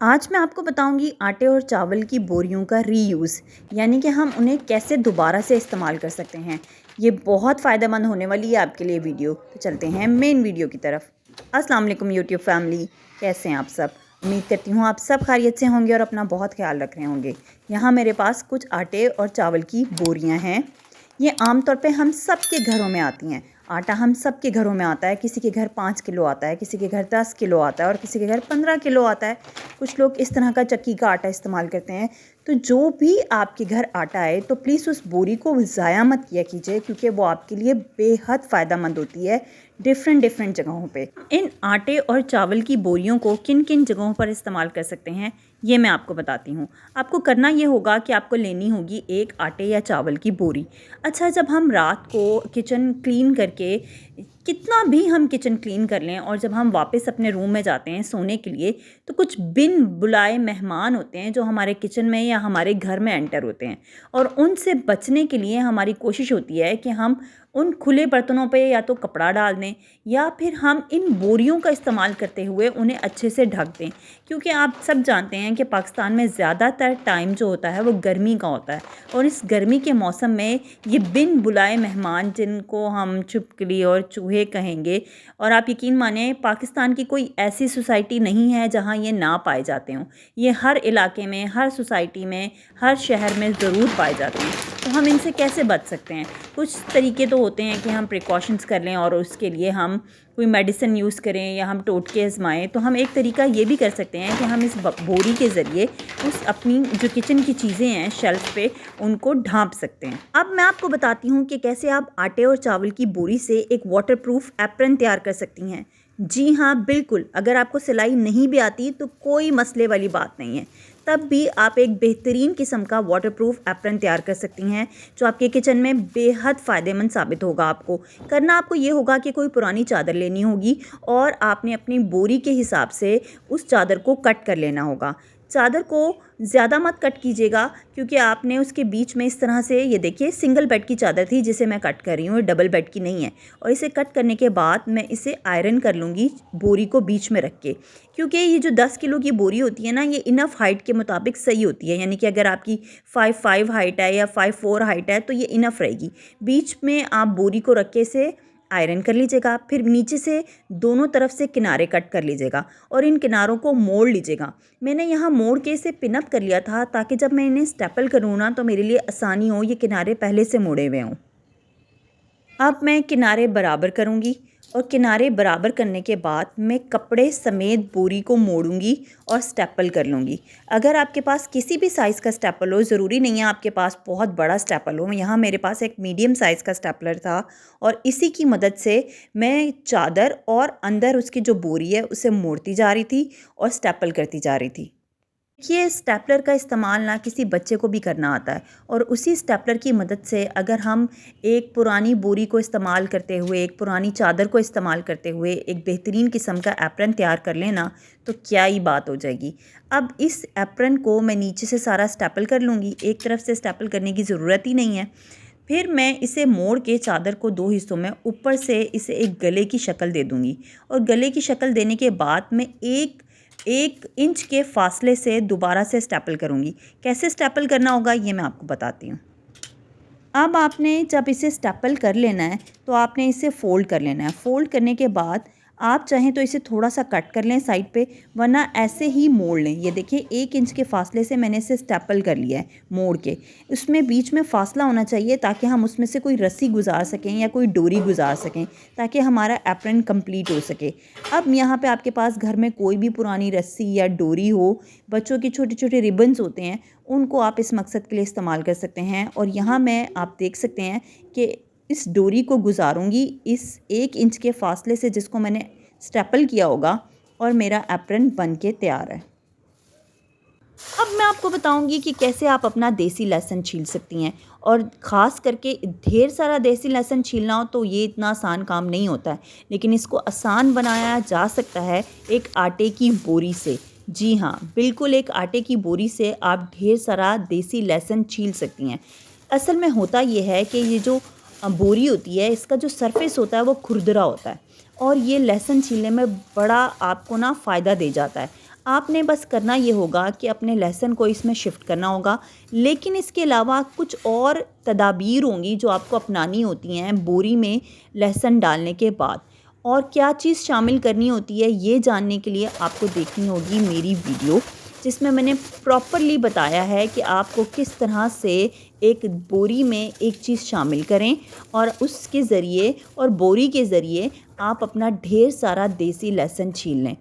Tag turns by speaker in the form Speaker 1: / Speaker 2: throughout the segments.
Speaker 1: आज मैं आपको बताऊंगी आटे और चावल की बोरियों का रीयूज़ यानी कि हम उन्हें कैसे दोबारा से इस्तेमाल कर सकते हैं। ये बहुत फ़ायदेमंद होने वाली है आपके लिए वीडियो। तो चलते हैं मेन वीडियो की तरफ। अस्सलाम वालेकुम यूट्यूब फैमिली, कैसे हैं आप सब। उम्मीद करती हूँ आप सब खैरियत से होंगे और अपना बहुत ख्याल रख रहे होंगे। यहाँ मेरे पास कुछ आटे और चावल की बोरियाँ हैं। ये आमतौर पे हम सब के घरों में आती हैं। आटा हम सब के घरों में आता है। किसी के घर 5 किलो आता है, किसी के घर 10 किलो आता है और किसी के घर 15 किलो आता है। कुछ लोग इस तरह का चक्की का आटा इस्तेमाल करते हैं। तो जो भी आपके घर आटा आए तो प्लीज़ उस बोरी को ज़ाया मत किया कीजिए, क्योंकि वो आपके लिए बेहद फ़ायदेमंद होती है डिफरेंट जगहों पे। इन आटे और चावल की बोरियों को किन किन जगहों पर इस्तेमाल कर सकते हैं ये मैं आपको बताती हूँ। आपको करना ये होगा कि आपको लेनी होगी एक आटे या चावल की बोरी। अच्छा, जब हम रात को किचन क्लीन करके, कितना भी हम किचन क्लीन कर लें और जब हम वापस अपने रूम में जाते हैं सोने के लिए, तो कुछ बिन बुलाए मेहमान होते हैं जो हमारे किचन में या हमारे घर में एंटर होते हैं। और उनसे बचने के लिए हमारी कोशिश होती है कि हम उन खुले बर्तनों पे या तो कपड़ा डाल दें या फिर हम इन बोरियों का इस्तेमाल करते हुए उन्हें अच्छे से ढक दें। क्योंकि आप सब जानते हैं कि पाकिस्तान में ज़्यादातर टाइम जो होता है वो गर्मी का होता है, और इस गर्मी के मौसम में ये बिन बुलाए मेहमान, जिनको हम छिपकली और चूहे कहेंगे, और आप यकीन माने पाकिस्तान की कोई ऐसी सोसाइटी नहीं है जहाँ ये ना पाए जाते हों। ये हर इलाके में, हर सोसाइटी में, हर शहर में ज़रूर पाए जाते हैं। तो हम इनसे कैसे बच सकते हैं? कुछ तरीके तो होते हैं कि हम प्रिकॉशंस कर लें और उसके लिए हम कोई मेडिसिन यूज़ करें या हम टोटके आजमाएं। तो हम एक तरीका ये भी कर सकते हैं कि हम इस बोरी के ज़रिए उस अपनी जो किचन की चीज़ें हैं शेल्फ पे, उनको ढांप सकते हैं। अब मैं आपको बताती हूँ कि कैसे आप आटे और चावल की बोरी से एक वाटरप्रूफ एप्रन तैयार कर सकती हैं। जी हाँ, बिल्कुल। अगर आपको सिलाई नहीं भी आती तो कोई मसले वाली बात नहीं है, तब भी आप एक बेहतरीन किस्म का वाटरप्रूफ एप्रन तैयार कर सकती हैं जो आपके किचन में बेहद फ़ायदेमंद साबित होगा। आपको करना आपको ये होगा कि कोई पुरानी चादर लेनी होगी और आपने अपनी बोरी के हिसाब से उस चादर को कट कर लेना होगा। चादर को ज़्यादा मत कट कीजिएगा, क्योंकि आपने उसके बीच में इस तरह से, ये देखिए सिंगल बेड की चादर थी जिसे मैं कट कर रही हूँ, डबल बेड की नहीं है। और इसे कट करने के बाद मैं इसे आयरन कर लूँगी बोरी को बीच में रख के, क्योंकि ये जो 10 किलो की बोरी होती है ना, ये इनफ हाइट के मुताबिक सही होती है। यानी कि अगर आपकी 5'5" हाइट है या 5'4" हाइट है तो ये इनफ रहेगी। बीच में आप बोरी को रख के इसे आयरन कर लीजिएगा। फिर नीचे से दोनों तरफ से किनारे कट कर लीजिएगा और इन किनारों को मोड़ लीजिएगा। मैंने यहाँ मोड़ के इसे पिनअप कर लिया था ताकि जब मैं इन्हें स्टेपल करूँ ना तो मेरे लिए आसानी हो, ये किनारे पहले से मोड़े हुए हों। अब मैं किनारे बराबर करूँगी और किनारे बराबर करने के बाद मैं कपड़े समेत बोरी को मोड़ूंगी और स्टेपल कर लूँगी। अगर आपके पास किसी भी साइज़ का स्टेपल हो, ज़रूरी नहीं है आपके पास बहुत बड़ा स्टेपल हो। यहाँ मेरे पास एक मीडियम साइज़ का स्टेपलर था और इसी की मदद से मैं चादर और अंदर उसकी जो बोरी है उसे मोड़ती जा रही थी और स्टेपल करती जा रही थी। देखिए, स्टेपलर का इस्तेमाल ना किसी बच्चे को भी करना आता है, और उसी स्टेपलर की मदद से अगर हम एक पुरानी बोरी को इस्तेमाल करते हुए, एक पुरानी चादर को इस्तेमाल करते हुए एक बेहतरीन किस्म का एप्रन तैयार कर लेना तो क्या ही बात हो जाएगी। अब इस एप्रन को मैं नीचे से सारा स्टेपल कर लूँगी। एक तरफ से स्टेपल करने की ज़रूरत ही नहीं है। फिर मैं इसे मोड़ के चादर को 2 हिस्सों में ऊपर से इसे एक गले की शक्ल दे दूँगी, और गले की शक्ल देने के बाद मैं एक इंच के फासले से दोबारा से स्टेपल करूँगी। कैसे स्टेपल करना होगा ये मैं आपको बताती हूँ। अब आपने जब इसे स्टेपल कर लेना है तो आपने इसे फ़ोल्ड कर लेना है। फ़ोल्ड करने के बाद आप चाहें तो इसे थोड़ा सा कट कर लें साइड पे, वरना ऐसे ही मोड़ लें। ये देखिए 1 इंच के फासले से मैंने इसे स्टेपल कर लिया है मोड़ के। उसमें बीच में फ़ासला होना चाहिए ताकि हम उसमें से कोई रस्सी गुजार सकें या कोई डोरी गुजार सकें, ताकि हमारा एप्रन कंप्लीट हो सके। अब यहाँ पे आपके पास घर में कोई भी पुरानी रस्सी या डोरी हो, बच्चों के छोटे छोटे रिबन्स होते हैं, उनको आप इस मकसद के लिए इस्तेमाल कर सकते हैं। और यहाँ मैं, आप देख सकते हैं कि इस डोरी को गुजारूंगी इस 1 इंच के फासले से जिसको मैंने स्टेपल किया होगा, और मेरा एप्रन बन के तैयार है। अब मैं आपको बताऊंगी कि कैसे आप अपना देसी लहसुन छील सकती हैं, और ख़ास करके ढेर सारा देसी लहसुन छीलना हो तो ये इतना आसान काम नहीं होता है, लेकिन इसको आसान बनाया जा सकता है एक आटे की बोरी से। जी हाँ, बिल्कुल एक आटे की बोरी से आप ढेर सारा देसी लहसुन छील सकती हैं। असल में होता ये है कि ये जो बोरी होती है, इसका जो सरफेस होता है वो खुरदरा होता है, और ये लहसुन छीलने में बड़ा आपको ना फ़ायदा दे जाता है। आपने बस करना ये होगा कि अपने लहसुन को इसमें शिफ्ट करना होगा, लेकिन इसके अलावा कुछ और तदाबीर होंगी जो आपको अपनानी होती हैं बोरी में लहसुन डालने के बाद। और क्या चीज़ शामिल करनी होती है ये जानने के लिए आपको देखनी होगी मेरी वीडियो, जिसमें मैंने प्रॉपरली बताया है कि आपको किस तरह से एक बोरी में एक चीज़ शामिल करें और उसके ज़रिए और बोरी के ज़रिए आप अपना ढेर सारा देसी लहसुन छील लें।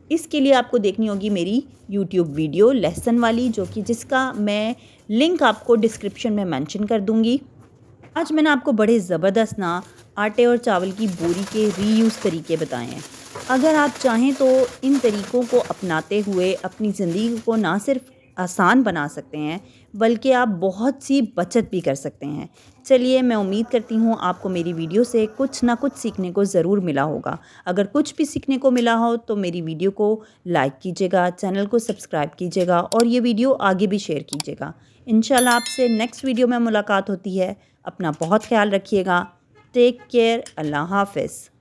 Speaker 1: इसके लिए आपको देखनी होगी मेरी यूट्यूब वीडियो लहसुन वाली, जो कि जिसका मैं लिंक आपको डिस्क्रिप्शन में मेंशन कर दूंगी। आज मैंने आपको बड़े ज़बरदस्त ना आटे और चावल की बोरी के रीयूज़ तरीके बताए हैं। अगर आप चाहें तो इन तरीक़ों को अपनाते हुए अपनी ज़िंदगी को ना सिर्फ आसान बना सकते हैं, बल्कि आप बहुत सी बचत भी कर सकते हैं। चलिए, मैं उम्मीद करती हूँ आपको मेरी वीडियो से कुछ ना कुछ सीखने को ज़रूर मिला होगा। अगर कुछ भी सीखने को मिला हो तो मेरी वीडियो को लाइक कीजिएगा, चैनल को सब्सक्राइब कीजिएगा और ये वीडियो आगे भी शेयर कीजिएगा। इंशाल्लाह आपसे नेक्स्ट वीडियो में मुलाकात होती है। अपना बहुत ख्याल रखिएगा। Take care. अल्लाह हाफ़िज़।